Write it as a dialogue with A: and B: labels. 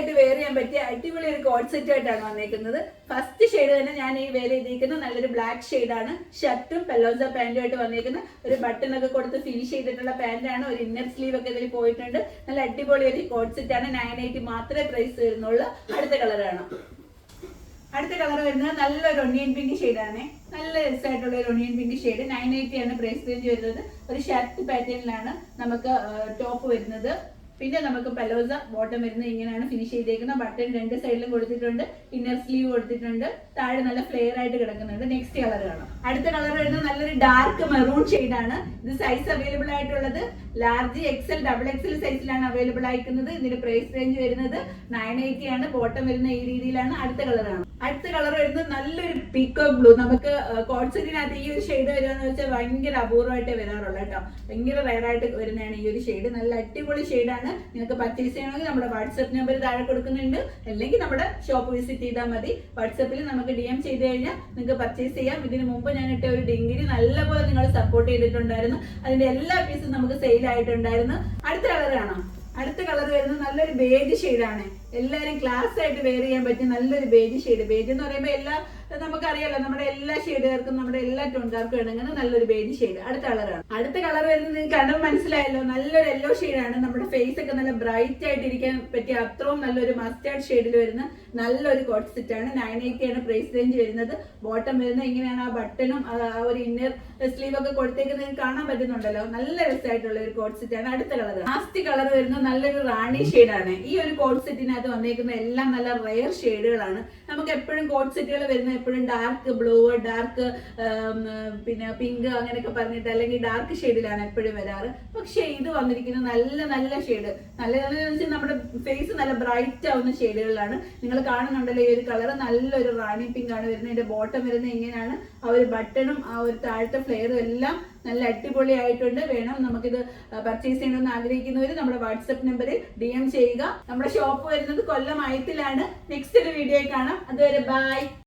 A: ആയിട്ട് വെയർ ചെയ്യാൻ പറ്റിയ അടിപൊളി ഒരു കോഡ് സെറ്റ് ആയിട്ടാണ് വന്നേക്കുന്നത്. ഫസ്റ്റ് ഷെയ്ഡ് തന്നെ ഞാൻ ഈ വെയർ ചെയ്തിരിക്കുന്നത് നല്ലൊരു ബ്ലാക്ക് ഷെയ്ഡാണ്. ഷർട്ടും പെല്ലോസ പാന്റും ആയിട്ട് വന്നേക്കുന്ന ഒരു ബട്ടൺ ഒക്കെ കൊടുത്ത് ഫിനിഷ് ചെയ്തിട്ടുള്ള പാന്റാണ്. ഒരു ഇന്നർ സ്ലീവ് ഒക്കെ ഇതിൽ പോയിട്ടുണ്ട്. നല്ല അടിപൊളി ഒരു കോഡ് സെറ്റ് ആണ്. 980 മാത്രമേ പ്രൈസ് വരുന്നുള്ളൂ. അടുത്ത കളറാണ്. അടുത്ത കളർ വരുന്നത് നല്ലൊരു ഒണിയൻ പിങ്ക് ഷെയ്ഡാണ്. നല്ല രസമായിട്ടുള്ള ഒരു ഒണിയൻ പിങ്ക് ഷെയ്ഡ്. 980 ആണ് പ്രൈസ് റേഞ്ച് വരുന്നത്. ഒരു ഷർട്ട് പാറ്റേണിലാണ് നമുക്ക് ടോപ്പ് വരുന്നത്. പിന്നെ നമുക്ക് പെലോസ ബോട്ടം വരുന്നത് ഇങ്ങനെയാണ് ഫിനിഷ് ചെയ്തേക്കുന്നത്. ബട്ടൺ രണ്ട് സൈഡിലും കൊടുത്തിട്ടുണ്ട്. ഇന്നർ സ്ലീവ് കൊടുത്തിട്ടുണ്ട്. താഴെ നല്ല ഫ്ലെയർ ആയിട്ട് കിടക്കുന്നുണ്ട്. നെക്സ്റ്റ് കളർ കാണാം. അടുത്ത കളർ വരുന്നത് നല്ലൊരു ഡാർക്ക് മെറൂൺ ഷെയ്ഡാണ്. ഇത് സൈസ് അവൈലബിൾ ആയിട്ടുള്ളത് ലാർജ് എക്സൽ ഡബിൾ എക്സൽ സൈസിലാണ് അവൈലബിൾ ആയിരിക്കുന്നത്. ഇതിന്റെ പ്രൈസ് റേഞ്ച് വരുന്നത് 980 ആണ്. ബോട്ടം വരുന്ന ഈ രീതിയിലാണ്. അടുത്ത കളറാണ്. അടുത്ത കളർ വരുന്നത് നല്ലൊരു പീക്കോക്ക് ബ്ലൂ. നമുക്ക് കോഡ് സെറ്റിനകത്ത് ഈ ഒരു ഷെയ്ഡ് വരികയെന്ന് വെച്ചാൽ ഭയങ്കര അപൂർവമായിട്ട് വരാറുള്ള കേട്ടോ. ഭയങ്കര റയർ ആയിട്ട് വരുന്നതാണ് ഈ ഒരു ഷെയ്ഡ്. നല്ല അടിപൊളി ഷെയ്ഡാണ്. നിങ്ങൾക്ക് പർച്ചേസ് ചെയ്യണമെങ്കിൽ നമ്മുടെ വാട്സ്ആപ്പ് നമ്പർ താഴെ കൊടുക്കുന്നുണ്ട്. അല്ലെങ്കിൽ നമ്മുടെ ഷോപ്പ് വിസിറ്റ് ചെയ്താൽ മതി. വാട്സാപ്പിൽ നമുക്ക് DM ചെയ്ത് കഴിഞ്ഞാൽ നിങ്ങൾക്ക് പർച്ചേസ് ചെയ്യാം. ഇതിന് മുമ്പ് ഞാൻ ഇട്ട ഒരു ഡിങ്കിരി നല്ലപോലെ നിങ്ങൾ സപ്പോർട്ട് ചെയ്തിട്ടുണ്ടായിരുന്നു. അതിന്റെ എല്ലാ പീസും നമുക്ക് സെയിൽ ആയിട്ടുണ്ടായിരുന്നു. അടുത്ത കളർ കാണാം. അടുത്ത കളർ വരുന്നത് നല്ലൊരു ബേജ് ഷെയ്ഡാണ്. എല്ലാവരും ക്ലാസ് ആയിട്ട് വെയർ ചെയ്യാൻ പറ്റിയ നല്ലൊരു ബേജ് ഷെയ്ഡ്. ബേജ് എന്ന് പറയുമ്പോൾ എല്ലാ നമുക്കറിയാലോ, നമ്മുടെ എല്ലാ ഷെയ്ഡുകാർക്കും നമ്മുടെ എല്ലാ ടോൺകാർക്കും ഇണങ്ങുന്ന നല്ലൊരു ബേജ് ഷെയ്ഡ്. അടുത്ത കളറാണ്. അടുത്ത കളർ വരുന്നത് നിങ്ങൾക്ക് കണ്ടപ്പോൾ മനസ്സിലായല്ലോ, നല്ലൊരു യെല്ലോ ഷെയ്ഡാണ്. നമ്മുടെ ഫേസ് ഒക്കെ നല്ല ബ്രൈറ്റ് ആയിട്ട് ഇരിക്കാൻ പറ്റിയ അത്രയും നല്ലൊരു മസ്റ്റാർഡ് ഷെയ്ഡിൽ വരുന്ന നല്ലൊരു കോട്ട് സെറ്റ് ആണ്. 980 ആണ് പ്രൈസ് റേഞ്ച് വരുന്നത്. ബോട്ടം വരുന്നത് ഇങ്ങനെയാണ്. ആ ബട്ടണും ആ ഒരു ഇന്നർ സ്ലീവ് ഒക്കെ കൊടുത്തേക്കുന്നത് കാണാൻ പറ്റുന്നുണ്ടല്ലോ. നല്ല രസമായിട്ടുള്ള ഒരു കോട്ട് സെറ്റ് ആണ്. അടുത്ത കളർ. ലാസ്റ്റ് കളർ വരുന്നത് നല്ലൊരു റാണി ഷെയ്ഡാണ്. ഈ ഒരു കോട്ട് സെറ്റിനകത്ത് വന്നേക്കുന്ന എല്ലാം നല്ല റെയർ ഷെയ്ഡുകളാണ്. നമുക്ക് എപ്പോഴും കോട്ട് സെറ്റുകൾ വരുന്ന എപ്പോഴും ഡാർക്ക് ബ്ലൂ, ഡാർക്ക് പിന്നെ പിങ്ക് അങ്ങനെയൊക്കെ പറഞ്ഞിട്ട് അല്ലെങ്കിൽ ഡാർക്ക് ഷെയ്ഡിലാണ് എപ്പോഴും വരാറ്. പക്ഷെ ഇത് വന്നിരിക്കുന്നത് നല്ല നല്ല ഷെയ്ഡ്. നല്ല വെച്ചാൽ നമ്മുടെ ഫേസ് നല്ല ബ്രൈറ്റ് ആവുന്ന ഷെയ്ഡുകളിലാണ്. നിങ്ങൾ കാണുന്നുണ്ടല്ലോ ഈ ഒരു കളർ. നല്ലൊരു റാണി പിങ്ക് ആണ് വരുന്നത്. ഇതിന്റെ ബോട്ടം വരുന്നത് ഇങ്ങനെയാണ്. ആ ഒരു ബട്ടണും ആ ഒരു താഴത്തെ ഫ്ലെയറും എല്ലാം നല്ല അടിപൊളി ആയിട്ടുണ്ട്. വേണം നമുക്കിത് പർച്ചേസ് ചെയ്യണമെന്ന് ആഗ്രഹിക്കുന്നവർ നമ്മുടെ വാട്സ്ആപ്പ് നമ്പറിൽ DM ചെയ്യുക. നമ്മുടെ ഷോപ്പ് വരുന്നത് കൊല്ലം ആയത്തിലാണ്. നെക്സ്റ്റ് ഒരു വീഡിയോ കാണാം. അതുവരെ ബൈ.